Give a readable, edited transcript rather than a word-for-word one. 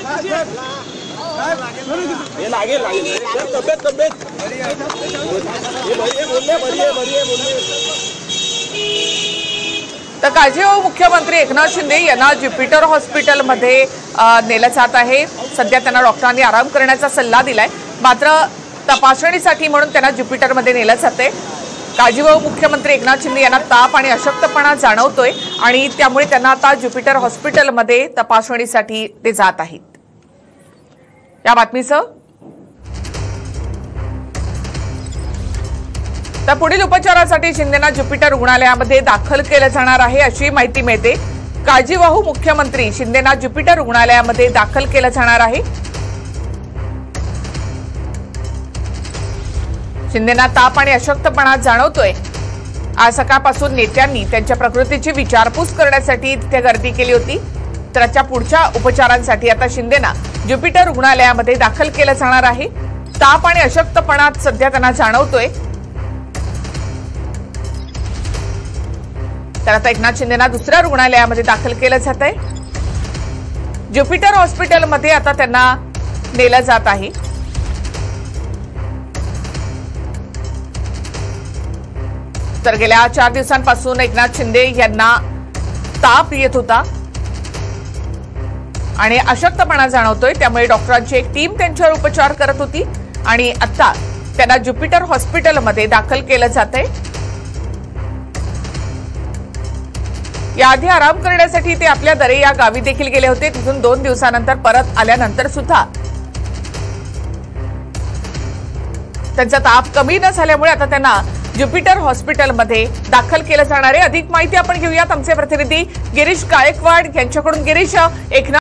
तर काळजीवाहू मुख्यमंत्री एकनाथ शिंदे यांना ज्युपिटर हॉस्पिटलमध्ये नेलं जात आहे। सध्या त्यांना डॉक्टरांनी आराम करण्याचा सल्ला दिलाय, मात्र तपासणीसाठी म्हणून त्यांना ज्युपिटरमध्ये नेलं जाते। काळजीवाहू मुख्यमंत्री एकनाथ शिंदे यांना ताप आणि अशक्तपणा जाणवतोय आणि त्यामुळे त्यांना आता ज्युपिटर हॉस्पिटलमध्ये तपासणीसाठी ते जात आहेत। या बातमीसह तर पुढील उपचारासाठी शिंदेना ज्युपिटर रुग्णालयामध्ये दाखल केलं जाणार आहे अशी माहिती मिळते। काळजीवाहू मुख्यमंत्री शिंदेना ज्युपिटर रुग्णालयामध्ये दाखल केलं जाणार आहे। शिंदेना ताप आणि अशक्तपणा जाणवतोय। आज सकाळपासून नेत्यांनी त्यांच्या प्रकृतीची विचारपूस करण्यासाठी तिथे गर्दी केली होती। त्याच्या पुढच्या उपचारांसाठी आता शिंदेना ज्युपिटर रुग्णालयामध्ये दाखल केलं जाणार आहे। ताप आणि अशक्तपणा सध्या त्यांना जाणवतोय। तर आता एकनाथ शिंदेना दुसऱ्या रुग्णालयामध्ये दाखल केलं जात आहे। ज्युपिटर हॉस्पिटलमध्ये आता त्यांना नेलं जात आहे। तर गेल्या 4 दिवसांपासून एकनाथ शिंदे यांना ताप येत होता आणि अशक्तपणा जाणवतोय, त्यामुळे डॉक्टरांची एक टीम त्यांच्यावर उपचार करत होती आणि आता त्यांना ज्युपिटर हॉस्पिटलमध्ये दाखल केलं जात आहे। याआधी आराम करण्यासाठी ते आपल्या दरे या गावी देखील गेले होते। तिथून 2 दिवसानंतर परत आल्यानंतर सुद्धा त्यांचा ताप कमी न झाल्यामुळे आता त्यांना ज्युपिटर हॉस्पिटलमध्ये दाखल केलं जाणार आहे। अधिक माहिती आपण घेऊयात आमचे प्रतिनिधी गिरीश गायकवाड यांच्याकडून। गिरीश, एकनाथ